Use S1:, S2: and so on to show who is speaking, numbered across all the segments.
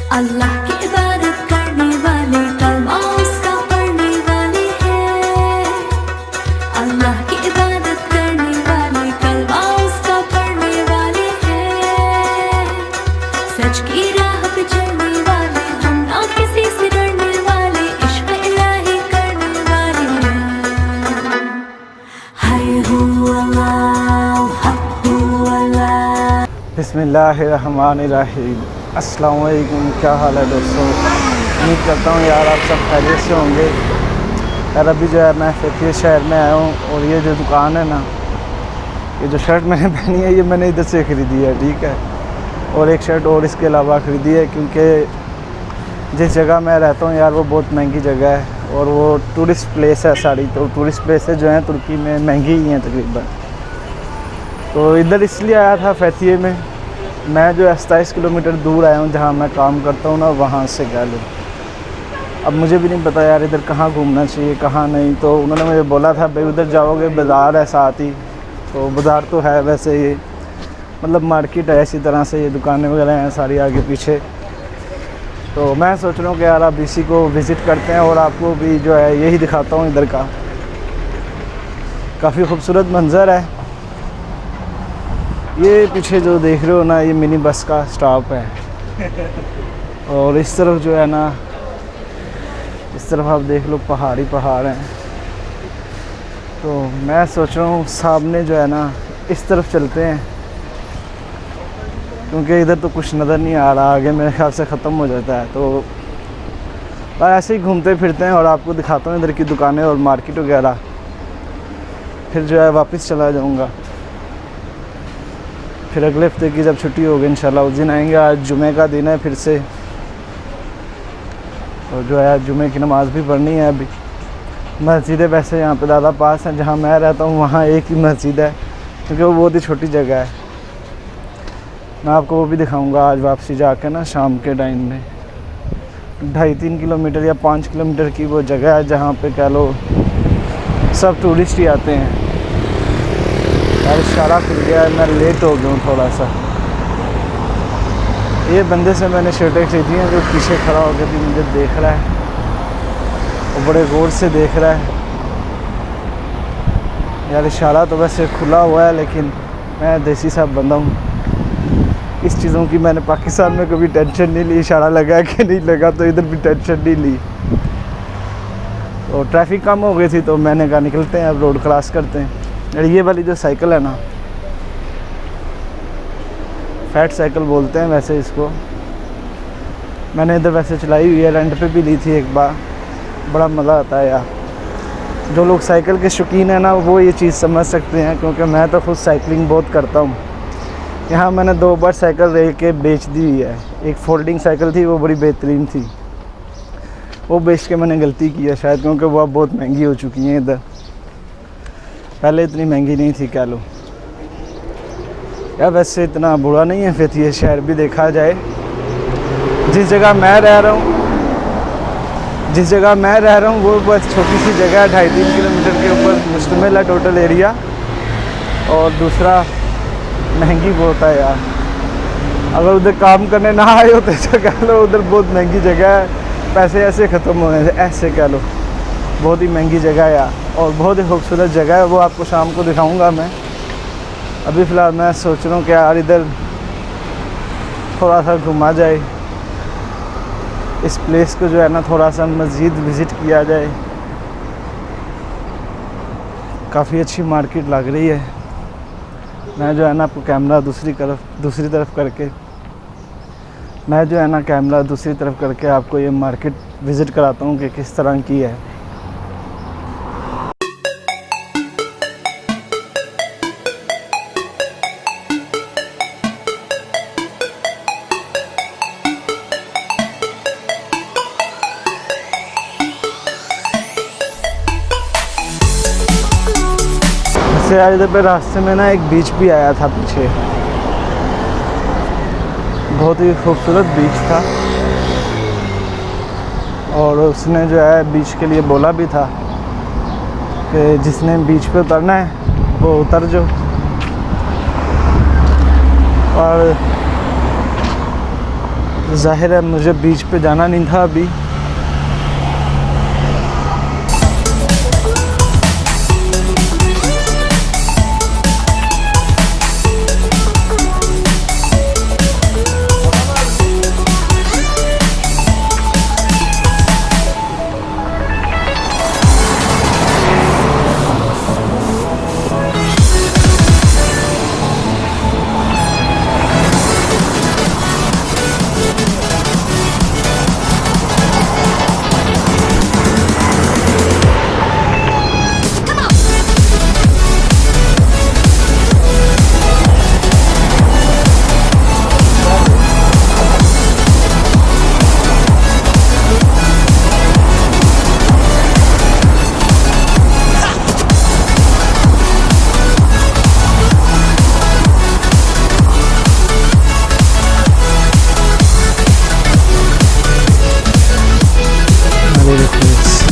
S1: अल्लाह की इबादत करने वाले कलमा उसका पढ़ने वाले हैं। अल्लाह की इबादत करने वाले कलमा उसका पढ़ने वाले हैं। सच की राह पे चलने वाले हम ना किसी से डरने वाले इश्क इलाही करने वाले हैं। हाय हू अल्लाह हक हू अल्लाह।
S2: बिस्मिल्लाहिर्रहमानिर्रहीम। अस्सलाम वालेकुम। क्या हाल है दोस्तों? उम्मीद करता हूँ यार आप सब खैरियत से होंगे। यार अभी जो है मैं फैतिया शहर में आया हूँ और ये जो दुकान है ना, ये जो शर्ट मैंने पहनी है ये मैंने इधर से ख़रीदी है, ठीक है। और एक शर्ट और इसके अलावा ख़रीदी है क्योंकि जिस जगह मैं रहता हूँ यार वो बहुत महंगी जगह है और वो टूरिस्ट प्लेस है सारी। तो टूरिस्ट प्लेसेस जो हैं तुर्की में महंगी ही हैं तकरीबन। तो इधर इसलिए आया था फैतिये में। मैं जो 27 किलोमीटर दूर आया हूँ जहाँ मैं काम करता हूँ ना, वहाँ से कह लो। अब मुझे भी नहीं पता यार इधर कहाँ घूमना चाहिए कहाँ नहीं। तो उन्होंने मुझे बोला था भाई उधर जाओगे बाज़ार है साथ ही। तो बाज़ार तो है वैसे ये, मतलब मार्केट है इसी तरह से, ये दुकानें वगैरह हैं सारी आगे पीछे। तो मैं सोच रहा हूँ कि यार अब इसी को विज़िट करते हैं और आपको भी जो है यही दिखाता हूँ इधर का। काफ़ी खूबसूरत मंज़र है। ये पीछे जो देख रहे हो ना, ये मिनी बस का स्टॉप है। और इस तरफ जो है ना, इस तरफ आप देख लो पहाड़ ही पहाड़ हैं। तो मैं सोच रहा हूँ सामने जो है ना इस तरफ चलते हैं क्योंकि इधर तो कुछ नज़र नहीं आ रहा, आगे मेरे ख्याल से ख़त्म हो जाता है। तो ऐसे ही घूमते फिरते हैं और आपको दिखाता हूँ इधर की दुकानें और मार्केट वगैरह। फिर जो है वापस चला जाऊँगा। फिर अगले हफ्ते की जब छुट्टी होगी इंशाल्लाह उस दिन आएंगे। आज जुमे का दिन है फिर से, और जो है जुमे की नमाज़ भी पढ़नी है। अभी मस्जिदें वैसे यहाँ पे ज़्यादा पास हैं, जहाँ मैं रहता हूँ वहाँ एक ही मस्जिद है क्योंकि वो बहुत ही छोटी जगह है। मैं आपको वो भी दिखाऊंगा आज वापसी जाकर ना, शाम के टाइम में। 2.5-3 किलोमीटर या 5 किलोमीटर की वो जगह है जहाँ पे कह लो सब टूरिस्ट ही आते हैं। यार इशारा खुल गया है, मैं लेट हो गया हूँ थोड़ा सा। ये बंदे से मैंने शर्टें खरीदी हैं जो पीछे खड़ा होकर भी मुझे देख रहा है और बड़े गौर से देख रहा है। यार इशारा तो वैसे खुला हुआ है लेकिन मैं देसी सा बंदा हूँ। इस चीज़ों की मैंने पाकिस्तान में कभी टेंशन नहीं ली, इशारा लगा कि नहीं लगा, तो इधर भी टेंशन नहीं ली। तो ट्रैफिक कम हो गई थी तो मैंने कहा निकलते हैं अब, रोड क्रॉस करते हैं। ये वाली जो साइकिल है ना, फैट साइकिल बोलते हैं वैसे इसको। मैंने इधर वैसे चलाई हुई है, रेंट पे भी ली थी एक बार। बड़ा मज़ा आता है यार। जो लोग साइकिल के शौकीन हैं ना वो ये चीज़ समझ सकते हैं क्योंकि मैं तो खुद साइकिलिंग बहुत करता हूँ। यहाँ मैंने 2 बार साइकिल ले के बेच दी हुई है। एक फोल्डिंग साइकिल थी, वो बड़ी बेहतरीन थी, वो बेच के मैंने गलती की है शायद, क्योंकि वो अब बहुत महंगी हो चुकी हैं इधर। पहले इतनी महंगी नहीं थी कह लो। यार वैसे इतना बुरा नहीं है फैतिया शहर भी देखा जाए। जिस जगह मैं रह रहा हूँ वो बस छोटी सी जगह है, 2.5-3 किलोमीटर के ऊपर मुश्तमिल है टोटल एरिया। और दूसरा महंगी बहुत है यार। अगर उधर काम करने ना आए होते तो कह लो उधर बहुत महंगी जगह है, पैसे ऐसे ख़त्म होने से ऐसे कह लो। बहुत ही महंगी जगह है यार और बहुत ही खूबसूरत जगह है। वो आपको शाम को दिखाऊंगा मैं। अभी फ़िलहाल मैं सोच रहा हूँ कि यार इधर थोड़ा सा घूमा जाए, इस प्लेस को जो है ना थोड़ा सा मज़ीद विज़िट किया जाए। काफ़ी अच्छी मार्केट लग रही है। मैं जो है ना आपको कैमरा दूसरी तरफ करके आपको ये मार्केट विज़िट कराता हूँ कि किस तरह की है। से आज इधर पे रास्ते में ना एक बीच भी आया था पीछे, बहुत ही खूबसूरत बीच था। और उसने जो है बीच के लिए बोला भी था कि जिसने बीच पे उतरना है वो उतर जो। और ज़ाहिर है मुझे बीच पे जाना नहीं था अभी।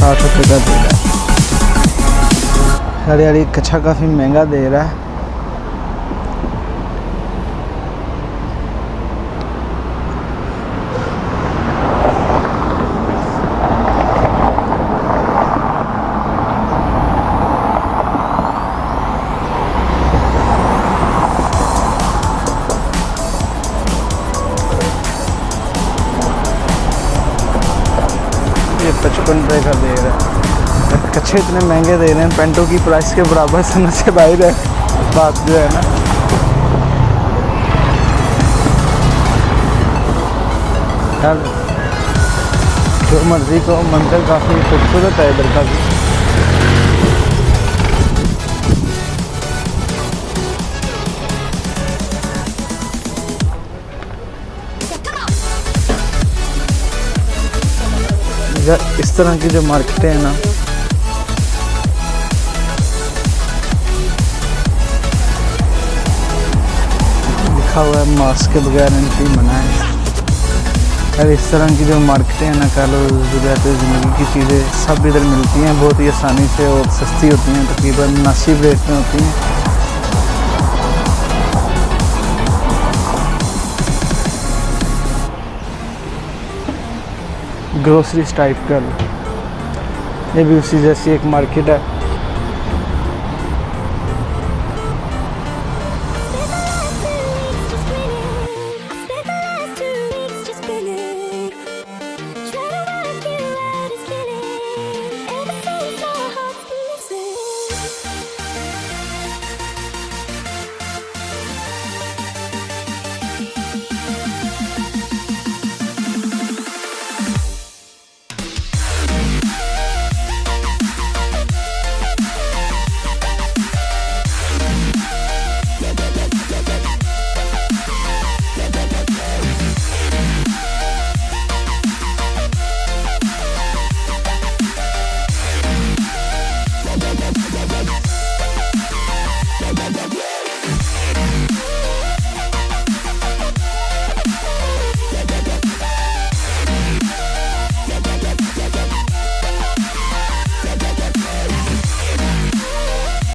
S2: ₹60 का दे रहा है। हरियाली कच्छा काफ़ी महंगा दे रहा है। ये 55 का दे रहा है। कच्छे इतने महंगे दे रहे हैं, पेंटों की प्राइस के बराबर समझ से बाहर है बात जो है ना। यार जो मर्जी को, मंदिर काफ़ी खूबसूरत है इधर का भी। इस तरह की जो मार्केटें हैं ना, लिखा हुआ है मास्क के बगैर एंट्री मना है। और इस तरह की जो मार्केटें हैं ना, कह लो ज़रूरत ज़िंदगी की चीज़ें सब इधर मिलती हैं, बहुत ही आसानी से और सस्ती होती हैं, तकरीबन मुनासिब रेट में होती हैं। ग्रोसरीज टाइप का, ये भी उसी जैसी एक मार्केट है।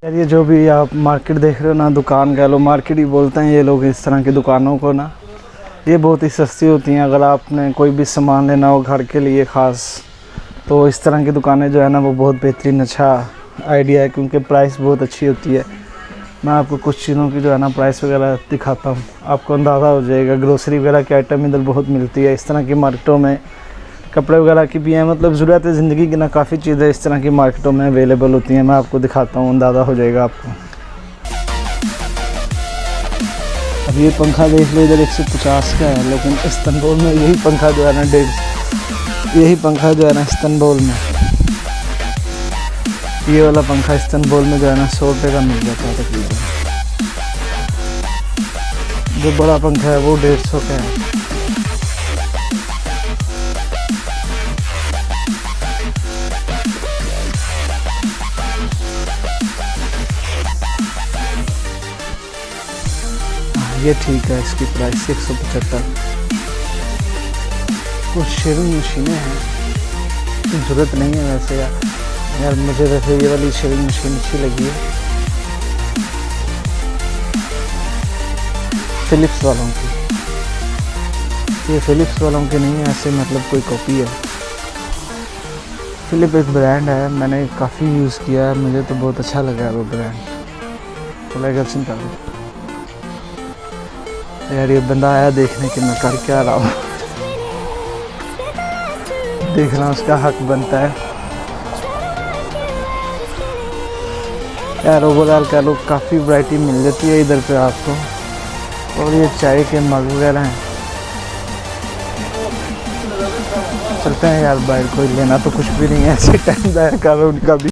S2: यार ये जो भी आप मार्केट देख रहे हो ना, दुकान कह लो, मार्केट ही बोलते हैं ये लोग इस तरह की दुकानों को ना। ये बहुत ही सस्ती होती हैं। अगर आपने कोई भी सामान लेना हो घर के लिए ख़ास, तो इस तरह की दुकानें जो है ना वो बहुत बेहतरीन अच्छा आइडिया है, क्योंकि प्राइस बहुत अच्छी होती है। मैं आपको कुछ चीज़ों की जो है ना प्राइस वगैरह दिखाता हूँ, आपको अंदाज़ा हो जाएगा। ग्रोसरी वगैरह की आइटम इधर बहुत मिलती है। इस तरह की मार्केटों में कपड़े वगैरह की भी हैं, मतलब ज़रूरत है ज़िंदगी की ना, काफ़ी चीज़ें इस तरह की मार्केटों में अवेलेबल होती हैं। मैं आपको दिखाता हूँ, अंदाज़ा हो जाएगा आपको। अब ये पंखा देख लो, इधर 150 का है, लेकिन इस्तांबुल में यही पंखा जो है ना यही पंखा जो है ना इस्तांबुल में, ये वाला पंखा इस्तांबुल में जो है ना 100 रुपये का मिल जाता है तकरीबन। जो बड़ा पंखा है वो 150 का है। ये ठीक है, इसकी प्राइस 175। कुछ शेविंग मशीनें हैं, ज़रूरत नहीं है वैसे यार मुझे वैसे ये वाली शेविंग मशीन अच्छी लगी है, फिलिप्स वालों की। ये फिलिप्स वालों के नहीं है, ऐसे मतलब कोई कॉपी है। फिलिप एक ब्रांड है, मैंने काफ़ी यूज़ किया है, मुझे तो बहुत अच्छा लगा है वो ब्रांड। तो लाइक चिंता यार, ये बंदा आया देखने के मैं कर क्या रहा हूँ। देखना उसका हक बनता है यार। ओवरऑल कह लो काफ़ी वैरायटी मिल जाती है इधर पे आपको। और ये चाय के मग वगैरह हैं। चलते हैं यार बाहर, कोई लेना तो कुछ भी नहीं है, ऐसे टाइम जाया करो उनका भी।